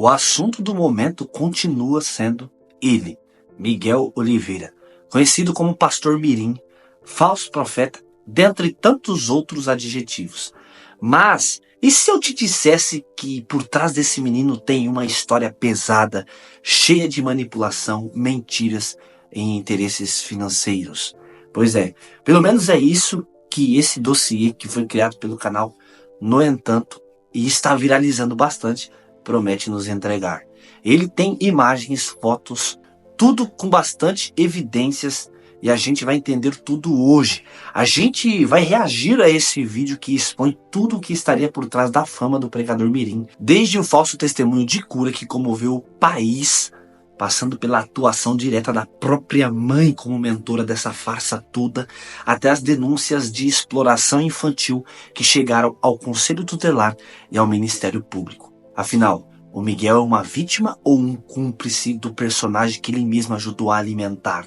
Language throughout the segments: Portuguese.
o assunto do momento continua sendo ele, Miguel Oliveira, conhecido como Pastor Mirim, falso profeta, dentre tantos outros adjetivos. Mas, e se eu te dissesse que por trás desse menino tem uma história pesada, cheia de manipulação, mentiras e interesses financeiros? Pois é, pelo menos é isso que esse dossiê que foi criado pelo canal, no entanto, e está viralizando bastante, promete nos entregar. Ele tem imagens, fotos, tudo com bastante evidências e a gente vai entender tudo hoje. A gente vai reagir a esse vídeo que expõe tudo o que estaria por trás da fama do pregador Mirim, desde o falso testemunho de cura que comoveu o país, passando pela atuação direta da própria mãe como mentora dessa farsa toda, até as denúncias de exploração infantil que chegaram ao Conselho Tutelar e ao Ministério Público. Afinal, o Miguel é uma vítima ou um cúmplice do personagem que ele mesmo ajudou a alimentar?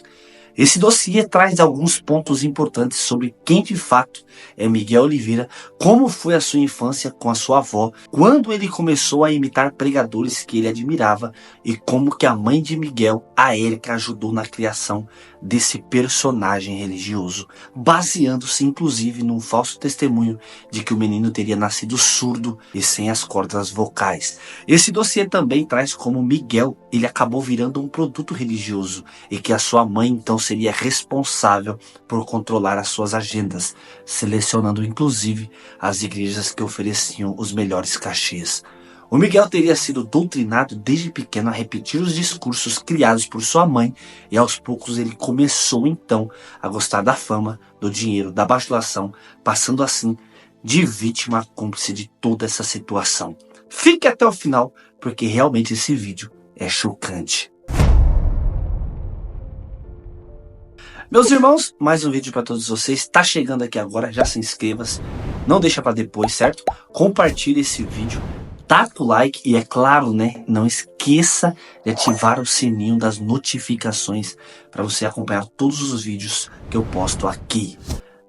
Esse dossiê traz alguns pontos importantes sobre quem de fato é Miguel Oliveira, como foi a sua infância com a sua avó, quando ele começou a imitar pregadores que ele admirava e como que a mãe de Miguel, a Érica, ajudou na criação desse personagem religioso, baseando-se inclusive num falso testemunho de que o menino teria nascido surdo e sem as cordas vocais. Esse dossiê também traz como Miguel ele acabou virando um produto religioso e que a sua mãe então seria responsável por controlar as suas agendas, selecionando inclusive as igrejas que ofereciam os melhores cachês. O Miguel teria sido doutrinado desde pequeno a repetir os discursos criados por sua mãe e aos poucos ele começou então a gostar da fama, do dinheiro, da bajulação, passando assim de vítima a cúmplice de toda essa situação. Fique até o final porque realmente esse vídeo é chocante. Meus irmãos, mais um vídeo para todos vocês. Está chegando aqui agora, já se inscreva-se, não deixa para depois, certo? Compartilhe esse vídeo, taca o like e é claro, né, não esqueça de ativar o sininho das notificações para você acompanhar todos os vídeos que eu posto aqui.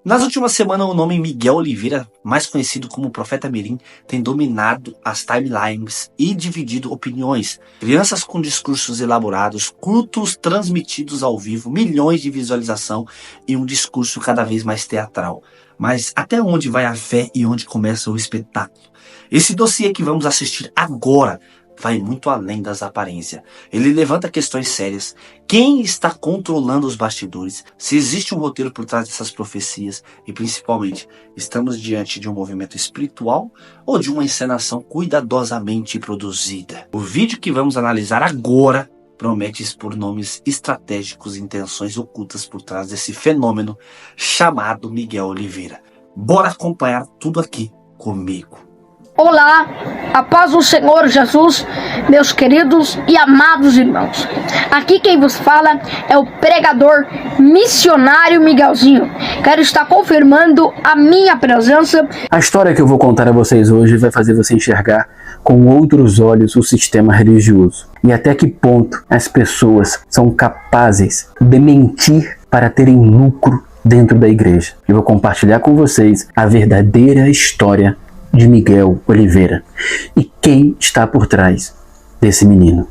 Nas últimas semanas, o nome Miguel Oliveira, mais conhecido como Profeta Mirim, tem dominado as timelines e dividido opiniões. Crianças com discursos elaborados, cultos transmitidos ao vivo, milhões de visualização e um discurso cada vez mais teatral. Mas até onde vai a fé e onde começa o espetáculo? Esse dossiê que vamos assistir agora vai muito além das aparências. Ele levanta questões sérias. Quem está controlando os bastidores? Se existe um roteiro por trás dessas profecias? E principalmente, estamos diante de um movimento espiritual ou de uma encenação cuidadosamente produzida? O vídeo que vamos analisar agora promete expor nomes estratégicos e intenções ocultas por trás desse fenômeno chamado Miguel Oliveira. Bora acompanhar tudo aqui comigo. Olá, a paz do Senhor Jesus, meus queridos e amados irmãos. Aqui quem vos fala é o pregador missionário Miguelzinho. Quero estar confirmando a minha presença. A história que eu vou contar a vocês hoje vai fazer você enxergar com outros olhos o sistema religioso e até que ponto as pessoas são capazes de mentir para terem lucro dentro da igreja. Eu vou compartilhar com vocês a verdadeira história de Miguel Oliveira e quem está por trás desse menino.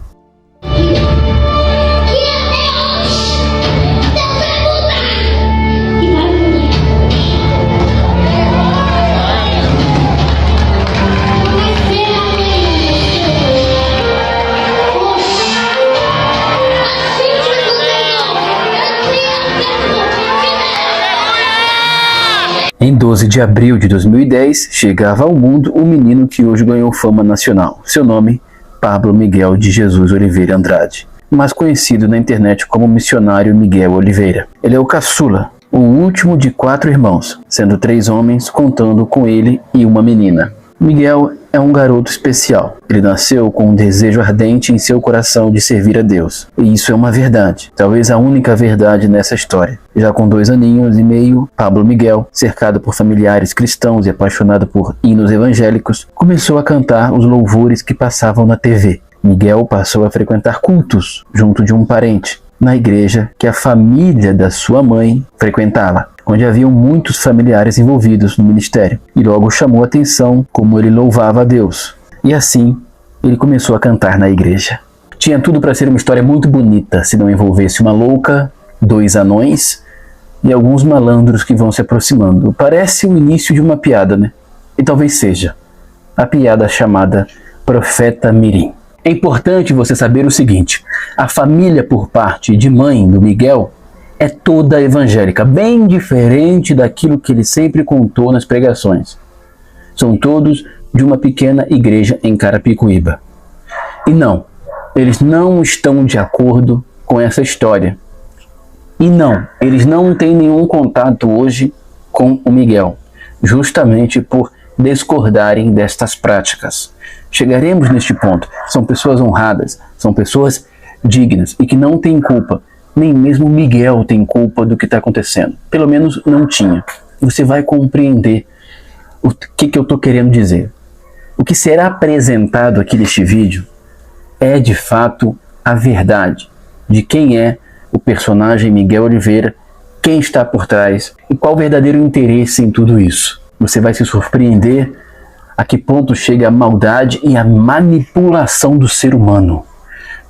Em 12 de abril de 2010, chegava ao mundo o menino que hoje ganhou fama nacional. Seu nome, Pablo Miguel de Jesus Oliveira Andrade, mais conhecido na internet como Missionário Miguel Oliveira. Ele é o caçula, o último de 4 irmãos, sendo 3 homens contando com ele e uma menina. Miguel é um garoto especial. Ele nasceu com um desejo ardente em seu coração de servir a Deus. E isso é uma verdade, talvez a única verdade nessa história. Já com 2 aninhos e meio, Pablo Miguel, cercado por familiares cristãos e apaixonado por hinos evangélicos, começou a cantar os louvores que passavam na TV. Miguel passou a frequentar cultos junto de um parente, na igreja que a família da sua mãe frequentava, onde haviam muitos familiares envolvidos no ministério, e logo chamou a atenção como ele louvava a Deus. E assim, ele começou a cantar na igreja. Tinha tudo para ser uma história muito bonita, se não envolvesse uma louca, 2 anões e alguns malandros que vão se aproximando. Parece o início de uma piada, né? E talvez seja a piada chamada Profeta Mirim. É importante você saber o seguinte: a família por parte de mãe do Miguel é toda evangélica, bem diferente daquilo que ele sempre contou nas pregações. São todos de uma pequena igreja em Carapicuíba. E não, eles não estão de acordo com essa história. E não, eles não têm nenhum contato hoje com o Miguel, justamente por discordarem destas práticas. Chegaremos neste ponto. São pessoas honradas, são pessoas dignas e que não têm culpa. Nem mesmo Miguel tem culpa do que está acontecendo. Pelo menos não tinha. Você vai compreender o que eu estou querendo dizer. O que será apresentado aqui neste vídeo é de fato a verdade de quem é o personagem Miguel Oliveira, quem está por trás e qual o verdadeiro interesse em tudo isso. Você vai se surpreender a que ponto chega a maldade e a manipulação do ser humano.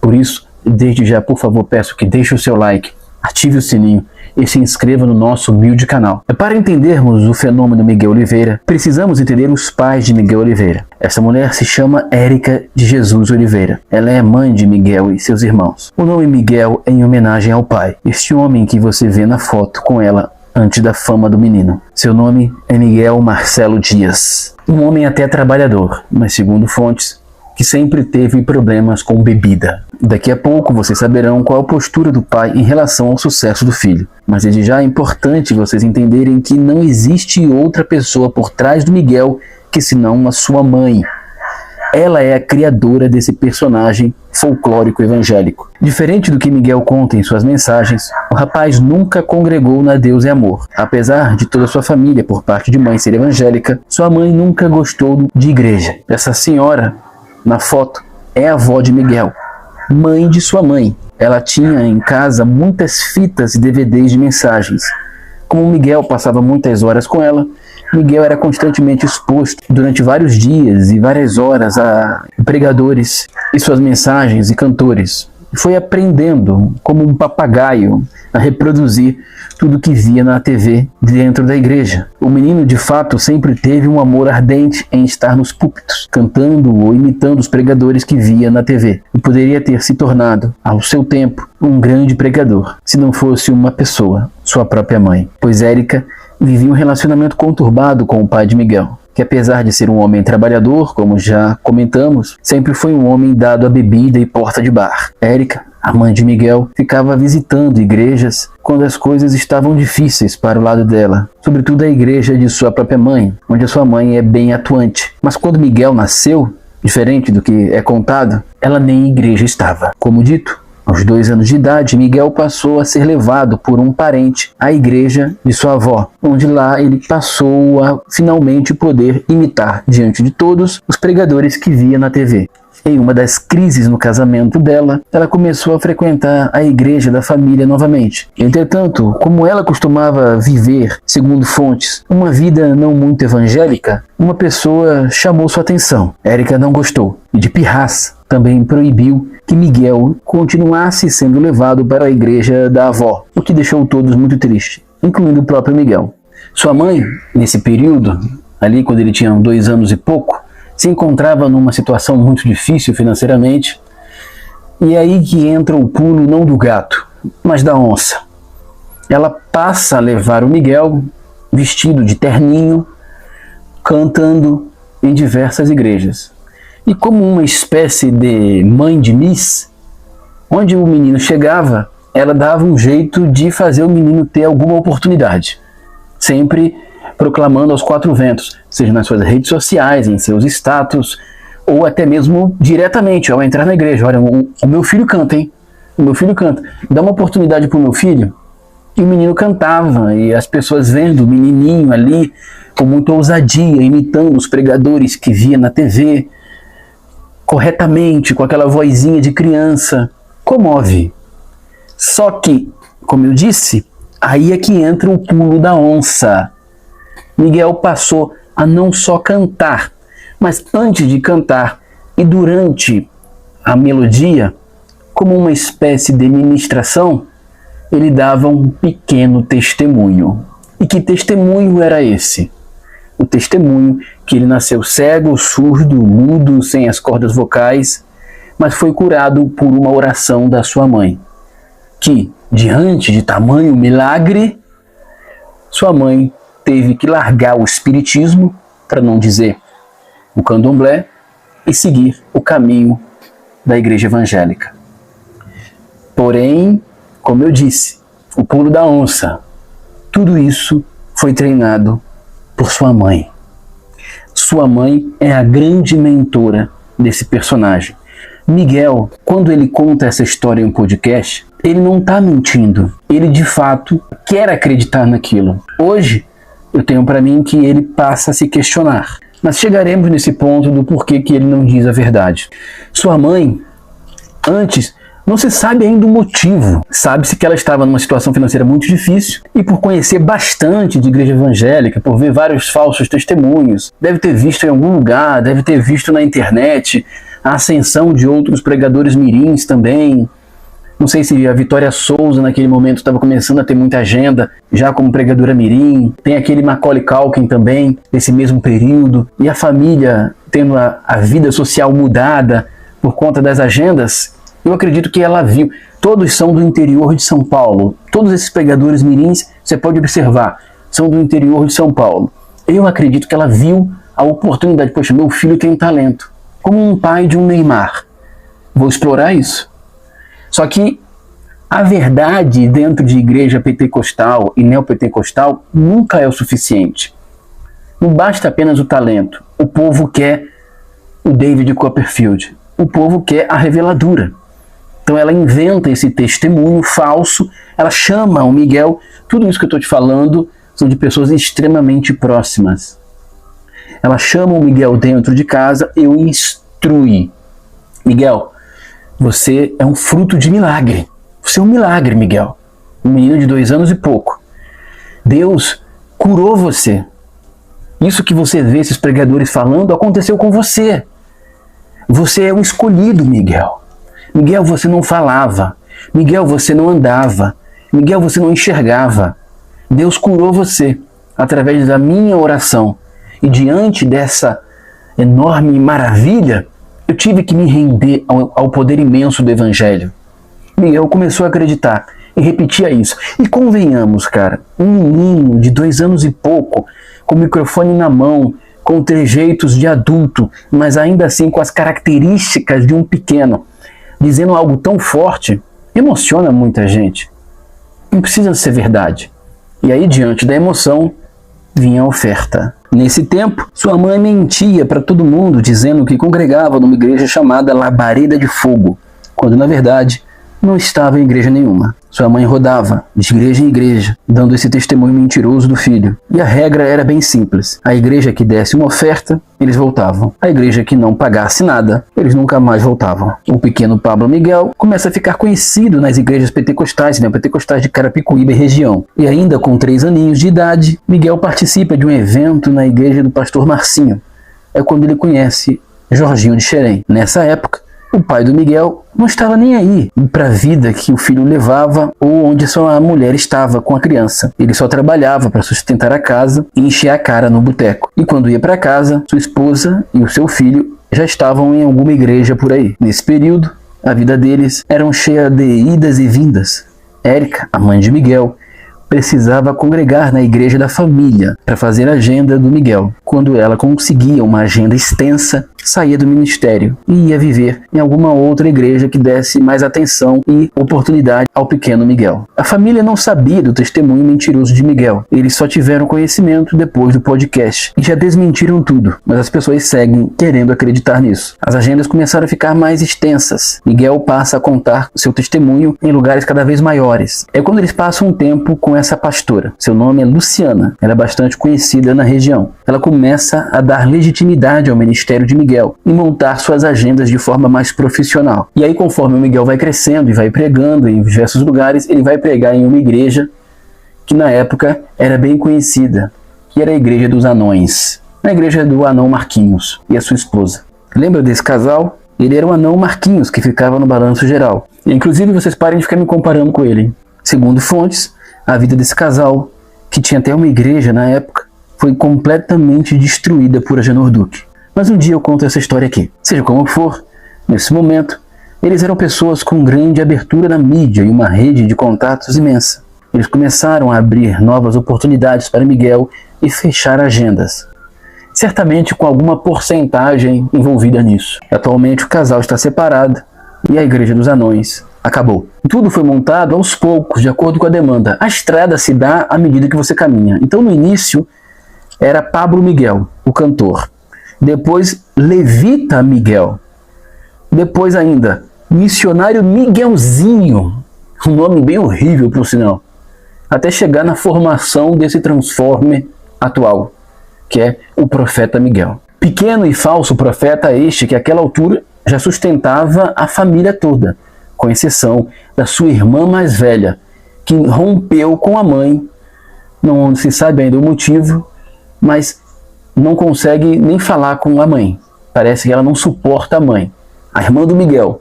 Por isso, desde já, por favor, peço que deixe o seu like, ative o sininho e se inscreva no nosso humilde canal. Para entendermos o fenômeno Miguel Oliveira, precisamos entender os pais de Miguel Oliveira. Essa mulher se chama Érica de Jesus Oliveira. Ela é mãe de Miguel e seus irmãos. O nome Miguel é em homenagem ao pai, este homem que você vê na foto com ela antes da fama do menino. Seu nome é Miguel Marcelo Dias. Um homem até trabalhador, mas segundo fontes, que sempre teve problemas com bebida. Daqui a pouco vocês saberão qual a postura do pai em relação ao sucesso do filho. Mas desde já é importante vocês entenderem que não existe outra pessoa por trás do Miguel que senão a sua mãe. Ela é a criadora desse personagem folclórico evangélico. Diferente do que Miguel conta em suas mensagens, o rapaz nunca congregou na Deus e Amor. Apesar de toda sua família, por parte de mãe, ser evangélica, sua mãe nunca gostou de igreja. Essa senhora, na foto, é a avó de Miguel, mãe de sua mãe. Ela tinha em casa muitas fitas e DVDs de mensagens. Como Miguel passava muitas horas com ela, Miguel era constantemente exposto durante vários dias e várias horas a pregadores e suas mensagens e cantores. Foi aprendendo, como um papagaio, a reproduzir tudo que via na TV dentro da igreja. O menino, de fato, sempre teve um amor ardente em estar nos púlpitos, cantando ou imitando os pregadores que via na TV. E poderia ter se tornado, ao seu tempo, um grande pregador, se não fosse uma pessoa, sua própria mãe. Pois Érica vivia um relacionamento conturbado com o pai de Miguel, que apesar de ser um homem trabalhador, como já comentamos, sempre foi um homem dado à bebida e porta de bar. Érica, a mãe de Miguel, ficava visitando igrejas quando as coisas estavam difíceis para o lado dela, sobretudo a igreja de sua própria mãe, onde a sua mãe é bem atuante. Mas quando Miguel nasceu, diferente do que é contado, ela nem em igreja estava. Como dito, aos 2 anos de idade, Miguel passou a ser levado por um parente à igreja de sua avó, onde lá ele passou a finalmente poder imitar diante de todos os pregadores que via na TV. Em uma das crises no casamento dela, ela começou a frequentar a igreja da família novamente. Entretanto, como ela costumava viver, segundo fontes, uma vida não muito evangélica, uma pessoa chamou sua atenção. Érica não gostou e, de pirraça, também proibiu que Miguel continuasse sendo levado para a igreja da avó, o que deixou todos muito tristes, incluindo o próprio Miguel. Sua mãe, nesse período, ali quando ele tinha 2 anos e pouco, se encontrava numa situação muito difícil financeiramente, e é aí que entra o pulo não do gato, mas da onça. Ela passa a levar o Miguel, vestido de terninho, cantando em diversas igrejas. E como uma espécie de mãe de Miss, onde o menino chegava, ela dava um jeito de fazer o menino ter alguma oportunidade, sempre proclamando aos 4 ventos, seja nas suas redes sociais, em seus status, ou até mesmo diretamente ao entrar na igreja. Olha, o meu filho canta, hein? O meu filho canta. Dá uma oportunidade para o meu filho. E o menino cantava, e as pessoas vendo o menininho ali, com muita ousadia, imitando os pregadores que via na TV, corretamente, com aquela vozinha de criança, comove. Só que, como eu disse, aí é que entra o pulo da onça. Miguel passou a não só cantar, mas antes de cantar, E durante a melodia, como uma espécie de ministração, ele dava um pequeno testemunho. E que testemunho era esse? O testemunho que ele nasceu cego, surdo, mudo, sem as cordas vocais, mas foi curado por uma oração da sua mãe, que, diante de tamanho milagre, sua mãe teve que largar o espiritismo, para não dizer o candomblé, e seguir o caminho da igreja evangélica. Porém, como eu disse, o pulo da onça, tudo isso foi treinado por sua mãe. Sua mãe é a grande mentora desse personagem. Miguel, quando ele conta essa história em um podcast, ele não está mentindo. Ele, de fato, quer acreditar naquilo. Hoje, eu tenho para mim que ele passa a se questionar. Mas chegaremos nesse ponto do porquê que ele não diz a verdade. Sua mãe, antes, não se sabe ainda o motivo. Sabe-se que ela estava numa situação financeira muito difícil e por conhecer bastante de igreja evangélica, por ver vários falsos testemunhos, deve ter visto em algum lugar, deve ter visto na internet a ascensão de outros pregadores mirins também. Não sei se a Vitória Souza naquele momento estava começando a ter muita agenda, já como pregadora mirim. Tem aquele Macaulay Culkin também, nesse mesmo período. E a família tendo a vida social mudada por conta das agendas. Eu acredito que ela viu. Todos são do interior de São Paulo. Todos esses pregadores mirins, você pode observar, são do interior de São Paulo. Eu acredito que ela viu a oportunidade. Poxa, meu filho tem talento. Como um pai de um Neymar. Vou explorar isso. Só que a verdade dentro de igreja pentecostal e neopentecostal nunca é o suficiente. Não basta apenas o talento. O povo quer o David Copperfield. O povo quer a reveladura. Então ela inventa esse testemunho falso, ela chama o Miguel. Tudo isso que eu estou te falando são de pessoas extremamente próximas. Ela chama o Miguel dentro de casa e o instrui. Miguel, você é um fruto de milagre. Você é um milagre, Miguel. Um menino de 2 anos e pouco. Deus curou você. Isso que você vê esses pregadores falando aconteceu com você. Você é um escolhido, Miguel. Miguel, você não falava. Miguel, você não andava. Miguel, você não enxergava. Deus curou você através da minha oração. E diante dessa enorme maravilha, eu tive que me render ao poder imenso do Evangelho. Miguel começou a acreditar e repetia isso. E convenhamos, cara, um menino de 2 anos e pouco, com o microfone na mão, com trejeitos de adulto, mas ainda assim com as características de um pequeno, dizendo algo tão forte, emociona muita gente. Não precisa ser verdade. E aí, diante da emoção, vinha a oferta. Nesse tempo, sua mãe mentia para todo mundo, dizendo que congregava numa igreja chamada Labareda de Fogo, quando na verdade não estava em igreja nenhuma. Sua mãe rodava de igreja em igreja, dando esse testemunho mentiroso do filho. E a regra era bem simples. A igreja que desse uma oferta, eles voltavam. A igreja que não pagasse nada, eles nunca mais voltavam. O pequeno Pablo Miguel começa a ficar conhecido nas igrejas pentecostais, neopentecostais de Carapicuíba e região. E ainda com 3 aninhos de idade, Miguel participa de um evento na igreja do pastor Marcinho. É quando ele conhece Jorginho de Xerém. Nessa época, o pai do Miguel não estava nem aí para a vida que o filho levava ou onde sua mulher estava com a criança. Ele só trabalhava para sustentar a casa e encher a cara no boteco. E quando ia para casa, sua esposa e o seu filho já estavam em alguma igreja por aí. Nesse período, a vida deles era cheia de idas e vindas. Érica, a mãe de Miguel, precisava congregar na igreja da família para fazer a agenda do Miguel. Quando ela conseguia uma agenda extensa, saía do ministério e ia viver em alguma outra igreja que desse mais atenção e oportunidade ao pequeno Miguel. A família não sabia do testemunho mentiroso de Miguel. Eles só tiveram conhecimento depois do podcast e já desmentiram tudo, mas as pessoas seguem querendo acreditar nisso. As agendas começaram a ficar mais extensas. Miguel passa a contar seu testemunho em lugares cada vez maiores. É quando eles passam um tempo com essa pastora. Seu nome é Luciana. Ela é bastante conhecida na região. Ela começa a dar legitimidade ao ministério de Miguel e montar suas agendas de forma mais profissional. E aí, conforme o Miguel vai crescendo e vai pregando em diversos lugares, ele vai pregar em uma igreja que na época era bem conhecida, que era a Igreja dos Anões, a igreja do anão Marquinhos e a sua esposa. Lembra desse casal? Ele era o anão Marquinhos, que ficava no balanço geral. E, inclusive, vocês parem de ficar me comparando com ele. Segundo fontes, a vida desse casal, que tinha até uma igreja na época, foi completamente destruída por Agenor Duque. Mas um dia eu conto essa história aqui. Seja como for, nesse momento, eles eram pessoas com grande abertura na mídia e uma rede de contatos imensa. Eles começaram a abrir novas oportunidades para Miguel e fechar agendas. Certamente com alguma porcentagem envolvida nisso. Atualmente o casal está separado e a Igreja dos Anões acabou. Tudo foi montado aos poucos, de acordo com a demanda. A estrada se dá à medida que você caminha. Então no início era Pablo Miguel, o cantor. Depois Levita Miguel. Depois ainda Missionário Miguelzinho. Um nome bem horrível por sinal. Até chegar na formação desse Transformer atual, que é o Profeta Miguel. Pequeno e falso profeta este que àquela altura já sustentava a família toda, com exceção da sua irmã mais velha, que rompeu com a mãe. Não se sabe ainda o motivo, mas não consegue nem falar com a mãe. Parece que ela não suporta a mãe. A irmã do Miguel,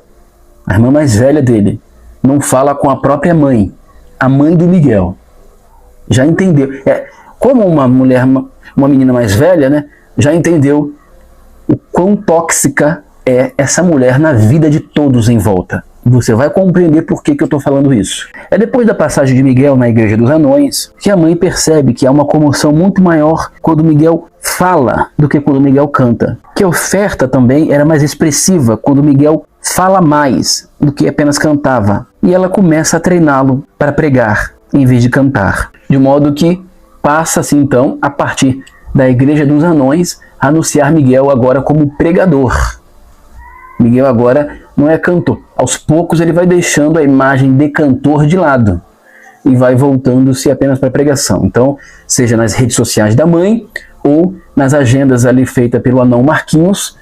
a irmã mais velha dele, não fala com a própria mãe, a mãe do Miguel. Já entendeu. Como uma mulher, uma menina mais velha, né, já entendeu o quão tóxica é essa mulher na vida de todos em volta. Você vai compreender por que eu estou falando isso. É depois da passagem de Miguel na Igreja dos Anões que a mãe percebe que há uma comoção muito maior quando Miguel fala do que quando Miguel canta. Que a oferta também era mais expressiva quando Miguel fala mais do que apenas cantava. E ela começa a treiná-lo para pregar em vez de cantar. De modo que passa-se então, a partir da Igreja dos Anões, a anunciar Miguel agora como pregador. Miguel agora não é cantor. Aos poucos ele vai deixando a imagem de cantor de lado e vai voltando-se apenas para pregação. Então, seja nas redes sociais da mãe ou nas agendas ali feitas pelo anão Marquinhos,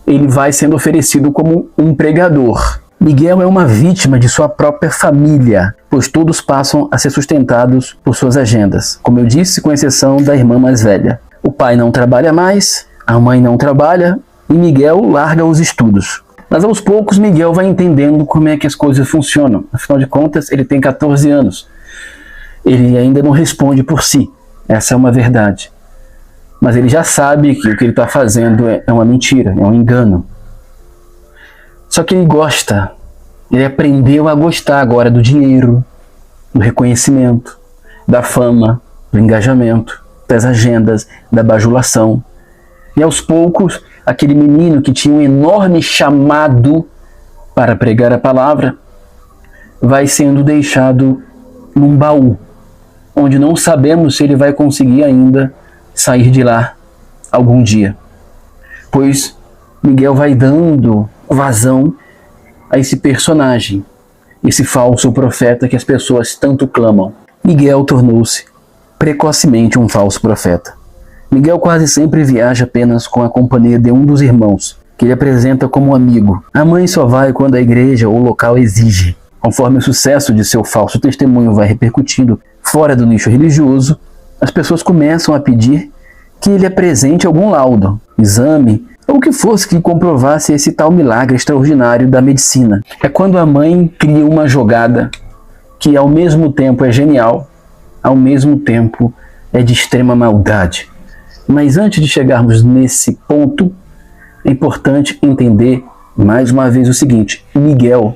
ele vai sendo oferecido como um pregador. Miguel é uma vítima de sua própria família, pois todos passam a ser sustentados por suas agendas. Como eu disse, com exceção da irmã mais velha. O pai não trabalha mais, a mãe não trabalha e Miguel larga os estudos. Mas aos poucos Miguel vai entendendo como é que as coisas funcionam. Afinal de contas, ele tem 14 anos. Ele ainda não responde por si. Essa é uma verdade. Mas ele já sabe que o que ele está fazendo é uma mentira, é um engano. Só que ele gosta. Ele aprendeu a gostar agora do dinheiro, do reconhecimento, da fama, do engajamento, das agendas, da bajulação. E aos poucos, aquele menino que tinha um enorme chamado para pregar a palavra, vai sendo deixado num baú, onde não sabemos se ele vai conseguir ainda sair de lá algum dia. Pois Miguel vai dando vazão a esse personagem, esse falso profeta que as pessoas tanto clamam. Miguel tornou-se precocemente um falso profeta. Miguel quase sempre viaja apenas com a companhia de um dos irmãos, que ele apresenta como amigo. A mãe só vai quando a igreja ou o local exige. Conforme o sucesso de seu falso testemunho vai repercutindo fora do nicho religioso, as pessoas começam a pedir que ele apresente algum laudo, exame, ou o que fosse que comprovasse esse tal milagre extraordinário da medicina. É quando a mãe cria uma jogada que ao mesmo tempo é genial, ao mesmo tempo é de extrema maldade. Mas antes de chegarmos nesse ponto, é importante entender mais uma vez o seguinte: Miguel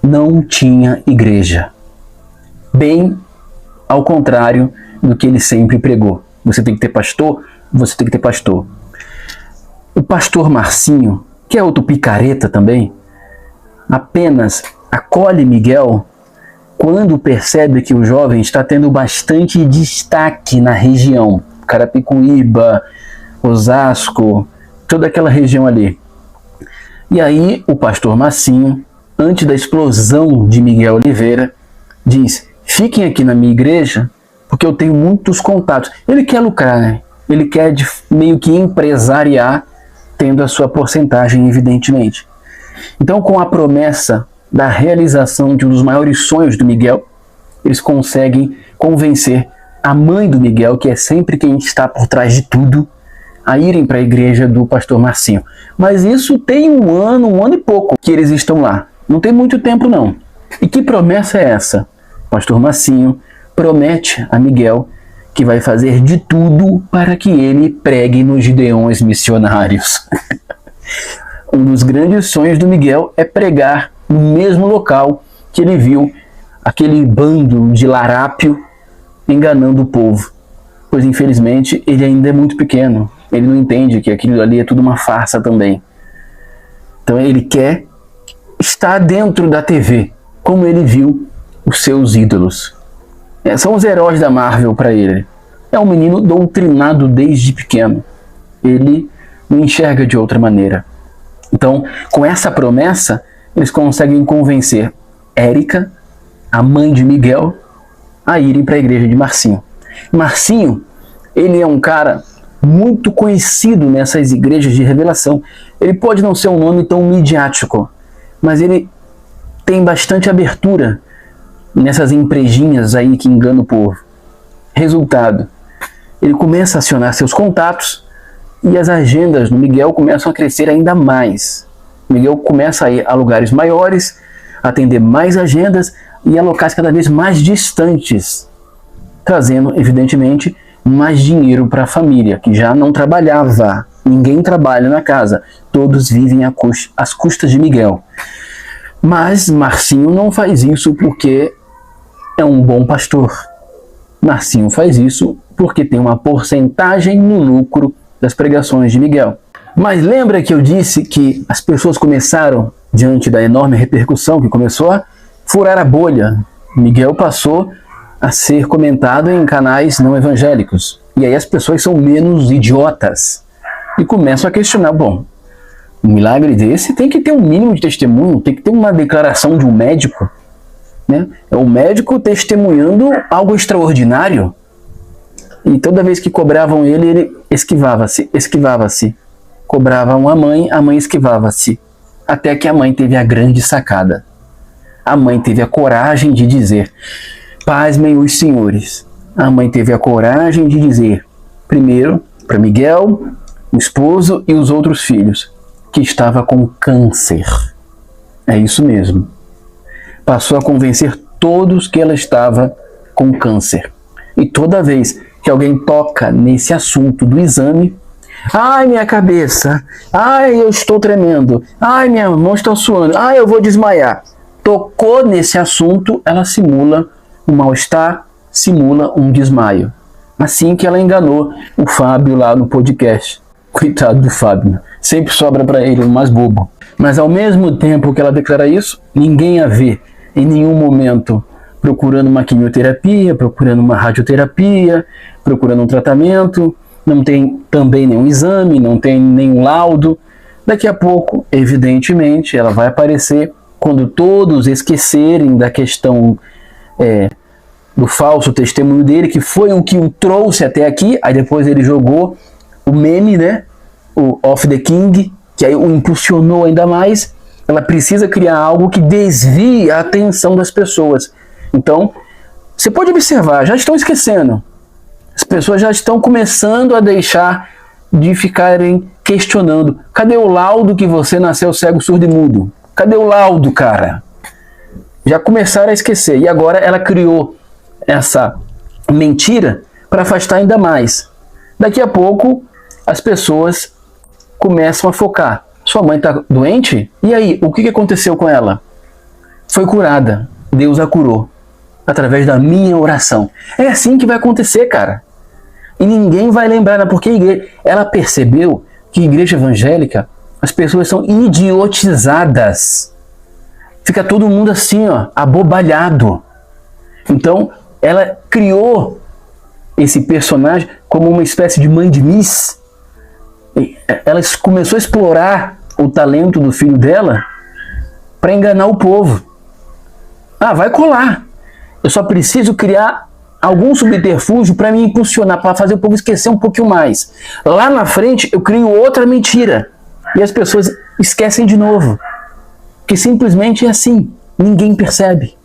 não tinha igreja. Bem ao contrário do que ele sempre pregou. Você tem que ter pastor, você tem que ter pastor. O pastor Marcinho, que é outro picareta também, apenas acolhe Miguel quando percebe que o jovem está tendo bastante destaque na região. Carapicuíba, Osasco, toda aquela região ali. E aí o pastor Marcinho, antes da explosão de Miguel Oliveira, diz: fiquem aqui na minha igreja, porque eu tenho muitos contatos. Ele quer lucrar, né? Ele quer meio que empresariar, tendo a sua porcentagem, evidentemente. Então, com a promessa da realização de um dos maiores sonhos do Miguel, eles conseguem convencer a mãe do Miguel, que é sempre quem está por trás de tudo, a irem para a igreja do pastor Marcinho. Mas isso tem um ano e pouco que eles estão lá. Não tem muito tempo não. E que promessa é essa? O pastor Marcinho promete a Miguel que vai fazer de tudo para que ele pregue nos gideões missionários. Um dos grandes sonhos do Miguel é pregar no mesmo local que ele viu aquele bando de larápio enganando o povo. Pois infelizmente ele ainda é muito pequeno. Ele não entende que aquilo ali é tudo uma farsa também. Então ele quer estar dentro da TV, como ele viu os seus ídolos. São os heróis da Marvel para ele. É um menino doutrinado desde pequeno. Ele não enxerga de outra maneira. Então, com essa promessa, eles conseguem convencer Érica, a mãe de Miguel, a irem para a igreja de Marcinho. Marcinho, ele é um cara muito conhecido nessas igrejas de revelação. Ele pode não ser um nome tão midiático, mas ele tem bastante abertura nessas emprejinhas aí que enganam o povo. Resultado, ele começa a acionar seus contatos e as agendas do Miguel começam a crescer ainda mais. Miguel começa a ir a lugares maiores, atender mais agendas e a locais cada vez mais distantes, trazendo, evidentemente, mais dinheiro para a família, que já não trabalhava. Ninguém trabalha na casa, todos vivem às custas de Miguel. Mas Marcinho não faz isso porque é um bom pastor. Marcinho faz isso porque tem uma porcentagem no lucro das pregações de Miguel. Mas lembra que eu disse que as pessoas começaram, diante da enorme repercussão que começou, a furar a bolha. Miguel passou a ser comentado em canais não evangélicos. E aí as pessoas são menos idiotas e começam a questionar, bom, um milagre desse tem que ter um mínimo de testemunho, tem que ter uma declaração de um médico, né? É um médico testemunhando algo extraordinário. E toda vez que cobravam ele esquivava-se. Cobravam a mãe esquivava-se. Até que a mãe teve a grande sacada. A mãe teve a coragem de dizer: pasmem os senhores. A mãe teve a coragem de dizer, primeiro, para Miguel, o esposo e os outros filhos, que estava com câncer. É isso mesmo. Passou a convencer todos que ela estava com câncer. E toda vez que alguém toca nesse assunto do exame, ai, minha cabeça, ai, eu estou tremendo, ai, minha mão está suando, ai, eu vou desmaiar. Tocou nesse assunto, ela simula um mal-estar, simula um desmaio. Assim que ela enganou o Fábio lá no podcast. Coitado do Fábio, sempre sobra para ele o mais bobo. Mas ao mesmo tempo que ela declara isso, ninguém a vê em nenhum momento procurando uma quimioterapia, procurando uma radioterapia, procurando um tratamento, não tem também nenhum exame, não tem nenhum laudo. Daqui a pouco, evidentemente, ela vai aparecer quando todos esquecerem da questão do falso testemunho dele, que foi o que o trouxe até aqui. Aí depois ele jogou o meme, né? O Of the King, que aí o impulsionou ainda mais. Ela precisa criar algo que desvie a atenção das pessoas. Então, você pode observar, já estão esquecendo. As pessoas já estão começando a deixar de ficarem questionando. Cadê o laudo que você nasceu cego, surdo e mudo? Cadê o laudo, cara? Já começaram a esquecer. E agora ela criou essa mentira para afastar ainda mais. Daqui a pouco, as pessoas começam a focar. Sua mãe está doente? E aí, o que aconteceu com ela? Foi curada. Deus a curou. Através da minha oração. É assim que vai acontecer, cara. E ninguém vai lembrar, né? Porque ela percebeu que igreja evangélica, as pessoas são idiotizadas. Fica todo mundo assim, ó, abobalhado. Então, ela criou esse personagem como uma espécie de mãe de Miss. Ela começou a explorar o talento do filho dela para enganar o povo. Ah, vai colar. Eu só preciso criar algum subterfúgio para me impulsionar, para fazer o povo esquecer um pouquinho mais. Lá na frente, eu crio outra mentira. E as pessoas esquecem de novo. Que simplesmente é assim. Ninguém percebe.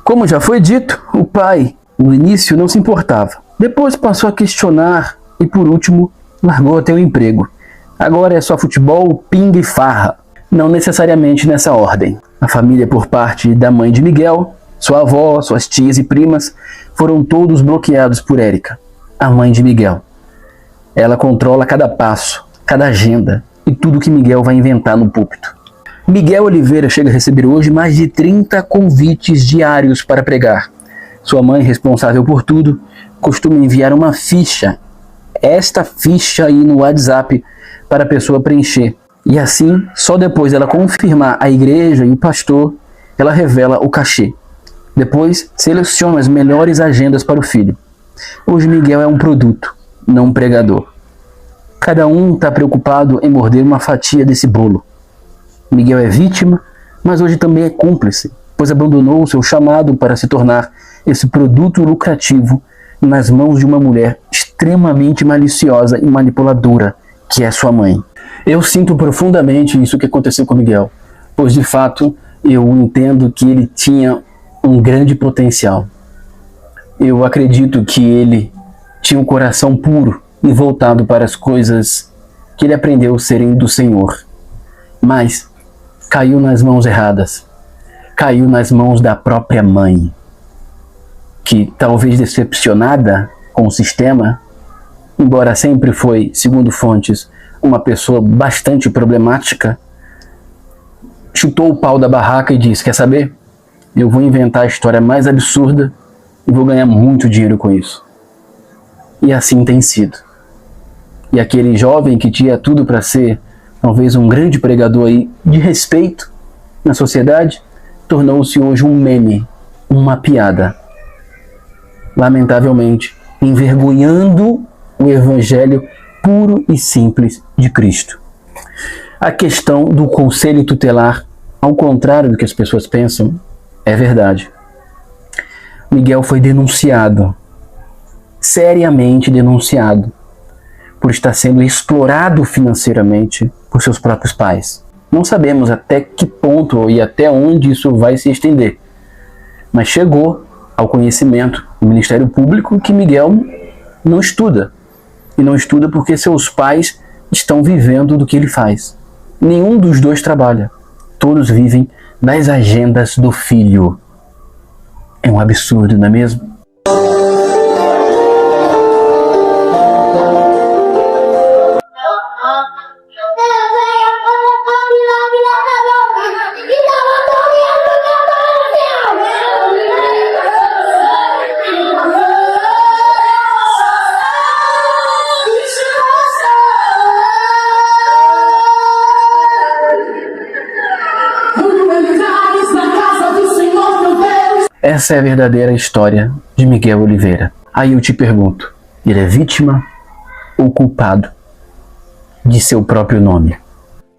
Como já foi dito, o pai, no início, não se importava. Depois passou a questionar e, por último, largou até o emprego. Agora é só futebol, pinga e farra. Não necessariamente nessa ordem. A família por parte da mãe de Miguel, sua avó, suas tias e primas, foram todos bloqueados por Érica, a mãe de Miguel. Ela controla cada passo, cada agenda e tudo que Miguel vai inventar no púlpito. Miguel Oliveira chega a receber hoje mais de 30 convites diários para pregar. Sua mãe, responsável por tudo, costuma enviar uma ficha, esta ficha aí no WhatsApp, para a pessoa preencher. E assim, só depois dela confirmar a igreja e o pastor, ela revela o cachê. Depois, seleciona as melhores agendas para o filho. Hoje Miguel é um produto, não um pregador. Cada um está preocupado em morder uma fatia desse bolo. Miguel é vítima, mas hoje também é cúmplice, pois abandonou o seu chamado para se tornar esse produto lucrativo nas mãos de uma mulher extremamente maliciosa e manipuladora, que é sua mãe. Eu sinto profundamente isso que aconteceu com Miguel, pois de fato eu entendo que ele tinha um grande potencial. Eu acredito que ele tinha um coração puro e voltado para as coisas que ele aprendeu serem do Senhor. Mas caiu nas mãos erradas. Caiu nas mãos da própria mãe, que talvez decepcionada com o sistema, embora sempre foi, segundo fontes, uma pessoa bastante problemática, chutou o pau da barraca e disse: quer saber? Eu vou inventar a história mais absurda e vou ganhar muito dinheiro com isso. E assim tem sido. E aquele jovem que tinha tudo para ser talvez um grande pregador aí de respeito na sociedade, tornou-se hoje um meme, uma piada. Lamentavelmente, envergonhando o evangelho puro e simples de Cristo. A questão do conselho tutelar, ao contrário do que as pessoas pensam, é verdade. Miguel foi denunciado, seriamente denunciado, por estar sendo explorado financeiramente por seus próprios pais. Não sabemos até que ponto e até onde isso vai se estender, mas chegou ao conhecimento do Ministério Público que Miguel não estuda. E não estuda porque seus pais estão vivendo do que ele faz. Nenhum dos dois trabalha. Todos vivem das agendas do filho. É um absurdo, não é mesmo? Essa é a verdadeira história de Miguel Oliveira. Aí eu te pergunto, ele é vítima ou culpado de seu próprio nome?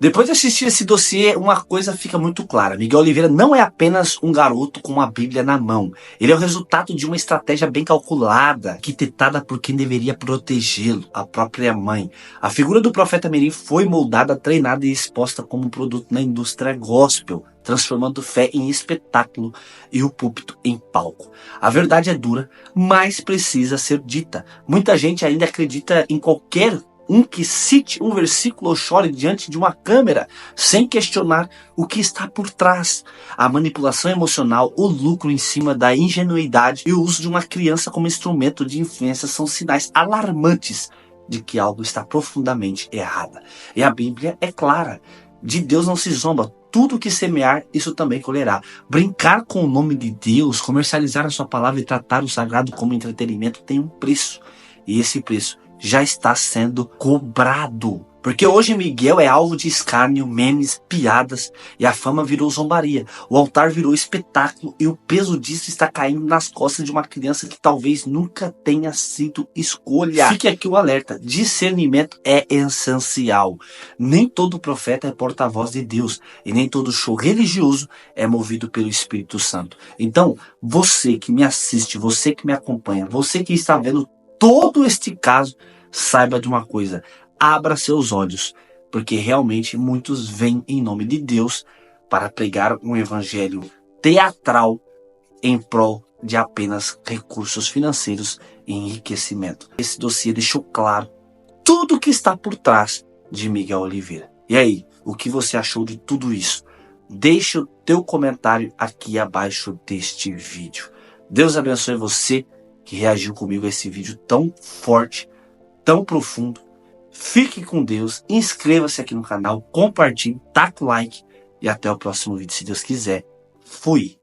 Depois de assistir esse dossiê, uma coisa fica muito clara. Miguel Oliveira não é apenas um garoto com uma Bíblia na mão. Ele é o resultado de uma estratégia bem calculada, arquitetada por quem deveria protegê-lo, a própria mãe. A figura do profeta Mirim foi moldada, treinada e exposta como um produto na indústria gospel, transformando fé em espetáculo e o púlpito em palco. A verdade é dura, mas precisa ser dita. Muita gente ainda acredita em qualquer que cite um versículo ou chore diante de uma câmera, sem questionar o que está por trás. A manipulação emocional, o lucro em cima da ingenuidade e o uso de uma criança como instrumento de influência são sinais alarmantes de que algo está profundamente errado. E a Bíblia é clara. De Deus não se zomba. Tudo que semear, isso também colherá. Brincar com o nome de Deus, comercializar a sua palavra e tratar o sagrado como entretenimento tem um preço. E esse preço já está sendo cobrado. Porque hoje Miguel é alvo de escárnio, memes, piadas, e a fama virou zombaria. O altar virou espetáculo e o peso disso está caindo nas costas de uma criança que talvez nunca tenha sido escolha. Fique aqui o alerta, discernimento é essencial. Nem todo profeta é porta-voz de Deus, e nem todo show religioso é movido pelo Espírito Santo. Então, você que me assiste, você que me acompanha, você que está vendo todo este caso, saiba de uma coisa: abra seus olhos, porque realmente muitos vêm em nome de Deus para pregar um evangelho teatral em prol de apenas recursos financeiros e enriquecimento. Esse dossiê deixou claro tudo que está por trás de Miguel Oliveira. E aí, o que você achou de tudo isso? Deixe o teu comentário aqui abaixo deste vídeo. Deus abençoe você que reagiu comigo a esse vídeo tão forte, tão profundo. Fique com Deus, inscreva-se aqui no canal, compartilhe, taque o like e até o próximo vídeo, se Deus quiser. Fui!